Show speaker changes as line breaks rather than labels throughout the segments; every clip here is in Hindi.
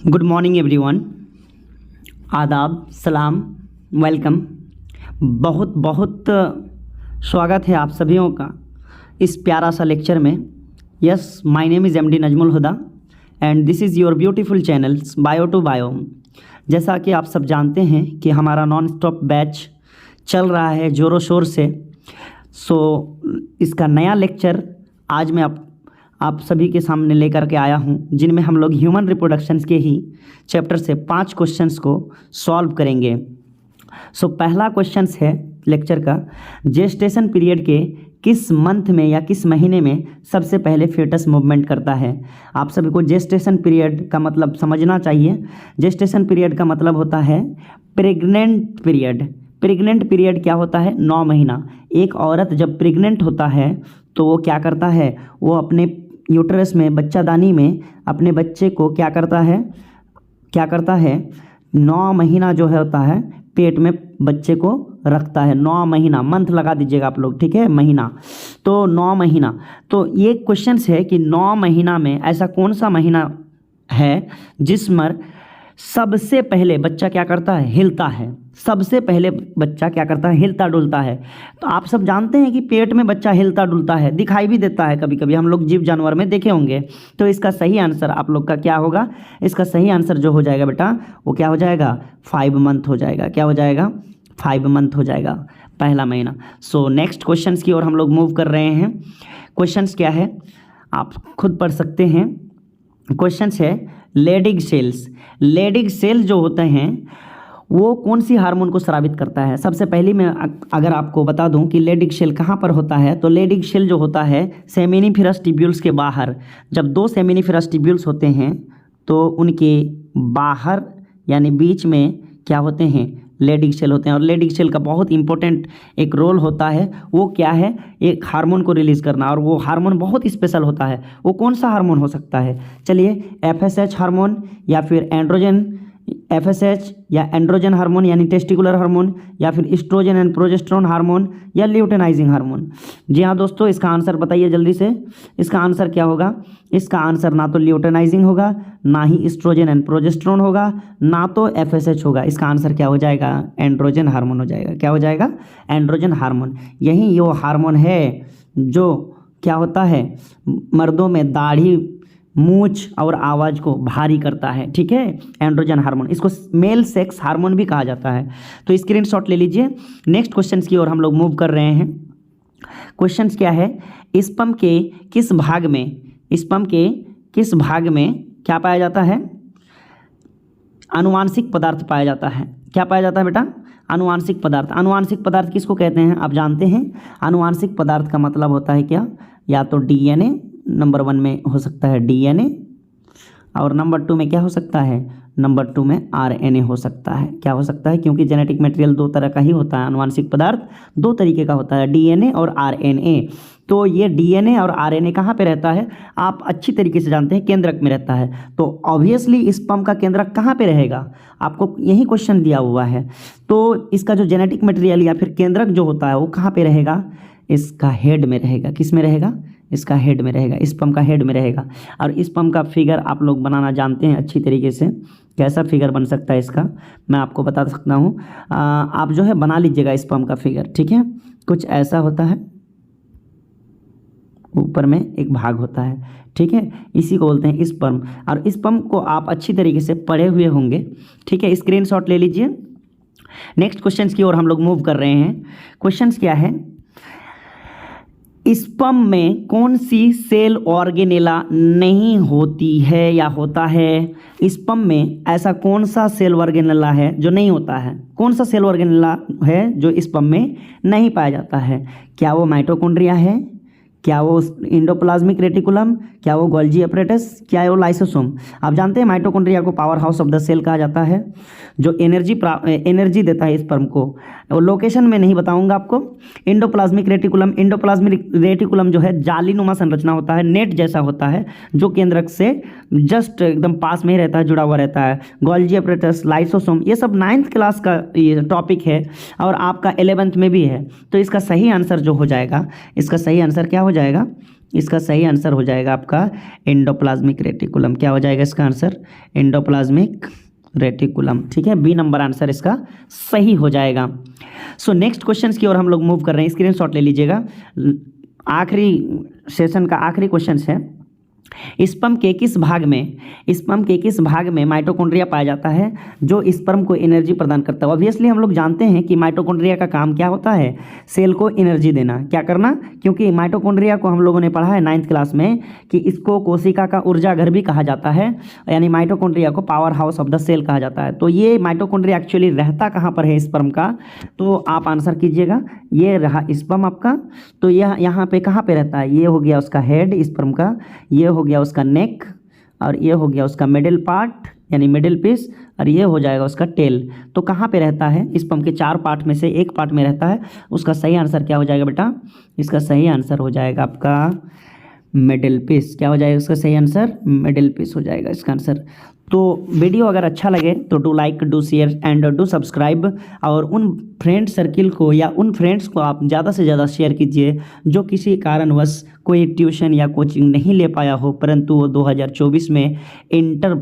Good morning everyone. आदाब, सलाम, वेलकम। बहुत बहुत स्वागत है आप सभियों का इस प्यारा सा लेक्चर में। Yes, my name is MD Najmul Huda and this is your beautiful channels bio to bio. जैसा कि आप सब जानते हैं कि हमारा नॉन स्टॉप बैच चल रहा है ज़ोरों शोर से। इसका नया लेक्चर आज मैं आप सभी के सामने लेकर के आया हूं, जिनमें हम लोग ह्यूमन रिप्रोडक्शंस के ही चैप्टर से 5 क्वेश्चंस को सॉल्व करेंगे। पहला क्वेश्चंस है लेक्चर का, जेस्टेशन पीरियड के किस मंथ में या किस महीने में सबसे पहले फेटस मूवमेंट करता है। आप सभी को जेस्टेशन पीरियड का मतलब समझना चाहिए। जेस्टेशन पीरियड का मतलब होता है प्रेग्नेंट पीरियड। प्रेग्नेंट पीरियड क्या होता है? 9 महीना। एक औरत जब प्रेग्नेंट होता है तो वो क्या करता है, वो अपने यूट्रस में, बच्चादानी में अपने बच्चे को क्या करता है 9 महीना जो है होता है पेट में बच्चे को रखता है। 9 महीना, मंथ लगा दीजिएगा आप लोग, ठीक है, महीना। तो 9 महीना। तो ये क्वेश्चन है कि 9 महीना में ऐसा कौन सा महीना है जिसमें सबसे पहले बच्चा क्या करता है? हिलता है। सबसे पहले बच्चा क्या करता है? हिलता डुलता है। तो आप सब जानते हैं कि पेट में बच्चा हिलता डुलता है, दिखाई भी देता है कभी कभी, हम लोग जीव जानवर में देखे होंगे। तो इसका सही आंसर आप लोग का क्या होगा? इसका सही आंसर जो हो जाएगा बेटा, वो क्या हो जाएगा? 5 मंथ हो जाएगा। क्या हो जाएगा? 5 मंथ हो जाएगा, पहला महीना। नेक्स्ट क्वेश्चन की ओर हम लोग मूव कर रहे हैं। क्वेश्चन क्या है आप खुद पढ़ सकते हैं। क्वेश्चन है लेडिग सेल्स। लेडिग सेल जो होते हैं वो कौन सी हार्मोन को स्रावित करता है? सबसे पहले मैं अगर आपको बता दूं कि लेडिग सेल कहाँ पर होता है, तो लेडिग सेल जो होता है सेमिनिफेरस ट्यूब्यूल्स के बाहर। जब 2 सेमिनिफेरस ट्यूब्यूल्स होते हैं तो उनके बाहर यानी बीच में क्या होते हैं? लेडिग सेल होते हैं। और लेडिग सेल का बहुत इंपॉर्टेंट एक रोल होता है, वो क्या है? एक हार्मोन को रिलीज़ करना। और वो हार्मोन बहुत स्पेशल होता है। वो कौन सा हार्मोन हो सकता है? चलिए, FSH हार्मोन या फिर एंड्रोजन, FSH या एंड्रोजन हार्मोन यानी टेस्टिकुलर हार्मोन, या फिर एस्ट्रोजन एंड प्रोजेस्टेरोन हार्मोन, या ल्यूटेनाइजिंग हार्मोन। जी हाँ दोस्तों, इसका आंसर बताइए जल्दी से। इसका आंसर क्या होगा? इसका आंसर ना तो ल्यूटेनाइजिंग होगा, ना ही एस्ट्रोजन एंड प्रोजेस्टेरोन होगा, ना तो FSH होगा। इसका आंसर क्या हो जाएगा? एंड्रोजन हार्मोन हो जाएगा। क्या हो जाएगा? Androgen hormone. यही वो हार्मोन है जो क्या होता है, मर्दों में दाढ़ी, मूछ और आवाज़ को भारी करता है, ठीक है, एंड्रोजन हार्मोन। इसको मेल सेक्स हार्मोन भी कहा जाता है। तो स्क्रीनशॉट ले लीजिए। नेक्स्ट क्वेश्चन की ओर हम लोग मूव कर रहे हैं। क्वेश्चन क्या है? स्पर्म के किस भाग में क्या पाया जाता है? आनुवांशिक पदार्थ पाया जाता है। क्या पाया जाता है बेटा? आनुवांशिक पदार्थ। आनुवांशिक पदार्थ किसको कहते हैं आप जानते हैं? आनुवांशिक पदार्थ का मतलब होता है क्या? या तो DNA, नंबर 1 में हो सकता है DNA, और नंबर 2 में क्या हो सकता है? नंबर 2 में RNA हो सकता है। क्या हो सकता है? क्योंकि जेनेटिक मटेरियल 2 तरह का ही होता है। आनुवांशिक पदार्थ 2 तरीके का होता है, DNA और RNA। तो ये DNA और RNA कहाँ पे रहता है? आप अच्छी तरीके से जानते हैं, केंद्रक में रहता है। तो ऑब्वियसली स्पर्म का केंद्रक कहाँ पे रहेगा? आपको यही क्वेश्चन दिया हुआ है। तो इसका जो जेनेटिक मटेरियल या फिर केंद्रक जो होता है वो कहाँ पे रहेगा? इसका हेड में रहेगा। किस में रहेगा? इसका हेड में रहेगा, स्पर्म का हेड में रहेगा। और स्पर्म का फिगर आप लोग बनाना जानते हैं अच्छी तरीके से। कैसा फिगर बन सकता है इसका, मैं आपको बता सकता हूँ। आप जो है बना लीजिएगा स्पर्म का फिगर, ठीक है। कुछ ऐसा होता है, ऊपर में एक भाग होता है, ठीक है, इसी को बोलते हैं स्पर्म। और स्पर्म को आप अच्छी तरीके से पढ़े हुए होंगे, ठीक है। स्क्रीनशॉट ले लीजिए। नेक्स्ट क्वेश्चन की ओर हम लोग मूव कर रहे हैं। क्वेश्चन क्या है? स्पर्म में कौन सी सेल ऑर्गेनेला नहीं होती है या होता है? स्पर्म में ऐसा कौन सा सेल ऑर्गेनेला है जो नहीं होता है? कौन सा सेल ऑर्गेनेला है जो स्पर्म में नहीं पाया जाता है? क्या वो माइटोकॉन्ड्रिया है? क्या वो इंडोप्लाज्मिक रेटिकुलम? क्या वो गोल्जी अपरेटस? क्या वो लाइसोसोम? आप जानते हैं माइटोकॉन्ड्रिया को power house of the cell कहा जाता है, जो एनर्जी देता है स्पर्म को। और लोकेशन में नहीं बताऊंगा आपको। इंडोप्लाज्मिक रेटिकुलम जो है जालीनुमा संरचना होता है, नेट जैसा होता है, जो केंद्रक से जस्ट एकदम पास में ही रहता है, जुड़ा हुआ रहता है। गोल्जी अपरेटस, लाइसोसोम, ये सब 9th क्लास का ये टॉपिक है और आपका 11th में भी है। तो इसका सही आंसर जो हो जाएगा, इसका सही आंसर क्या हो जाएगा? इसका सही आंसर हो जाएगा आपका एंडोप्लाज्मिक रेटिकुलम। क्या हो जाएगा इसका आंसर? Endoplasmic reticulum. ठीक है, बी नंबर आंसर इसका सही हो जाएगा। सो नेक्स्ट क्वेश्चन की ओर हम लोग मूव कर रहे हैं, स्क्रीनशॉट ले लीजिएगा। आखिरी सेशन का आखिरी क्वेश्चन है, स्पर्म के किस भाग में माइटोकॉन्ड्रिया पाया जाता है जो स्पर्म को एनर्जी प्रदान करता है? ऑब्वियसली हम लोग जानते हैं कि माइटोकॉन्ड्रिया का काम क्या होता है, सेल को एनर्जी देना। क्या करना? क्योंकि माइटोकॉन्ड्रिया को हम लोगों ने पढ़ा है 9th क्लास में कि इसको कोशिका का ऊर्जा घर भी कहा जाता है, यानी माइटोकॉन्ड्रिया को power house of the cell कहा जाता है। तो ये माइटोकॉन्ड्रिया एक्चुअली रहता कहाँ पर है स्पर्म का? तो आप आंसर कीजिएगा। ये रहा स्पर्म आपका, तो यह यहाँ पे कहाँ पे रहता है? ये हो गया उसका हेड स्पर्म का, ये हो गया उसका नेक, और ये हो गया उसका मिडिल पार्ट यानी मिडिल पीस, और ये हो जाएगा उसका टेल। तो कहाँ पे रहता है? स्पर्म के 4 पार्ट में से एक पार्ट में रहता है। उसका सही आंसर क्या हो जाएगा बेटा? इसका सही आंसर हो जाएगा आपका मिडिल पीस। क्या हो जाएगा इसका सही आंसर? मिडिल पीस हो जाएगा इसका आंसर। तो वीडियो अगर अच्छा लगे तो do like, do share and do subscribe, और उन फ्रेंड सर्किल को या उन फ्रेंड्स को आप ज़्यादा से ज़्यादा शेयर कीजिए जो किसी कारणवश कोई ट्यूशन या कोचिंग नहीं ले पाया हो, परंतु वो 2024 में इंटर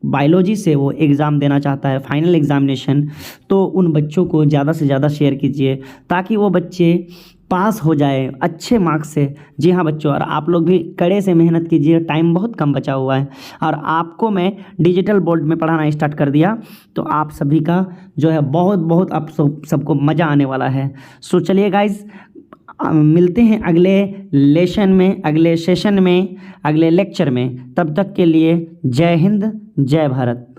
बायोलॉजी से वो एग्ज़ाम देना चाहता है, फाइनल एग्ज़ामिनेशन। तो उन बच्चों को ज़्यादा से ज़्यादा शेयर कीजिए ताकि वो बच्चे पास हो जाए अच्छे मार्क्स से। जी हाँ बच्चों, और आप लोग भी कड़े से मेहनत कीजिए, टाइम बहुत कम बचा हुआ है। और आपको मैं डिजिटल बोर्ड में पढ़ाना स्टार्ट कर दिया, तो आप सभी का जो है बहुत आप सबको मज़ा आने वाला है। सो चलिए गाइज, मिलते हैं अगले लेसन में, अगले सेशन में, अगले लेक्चर में। तब तक के लिए जय हिंद, जय भारत।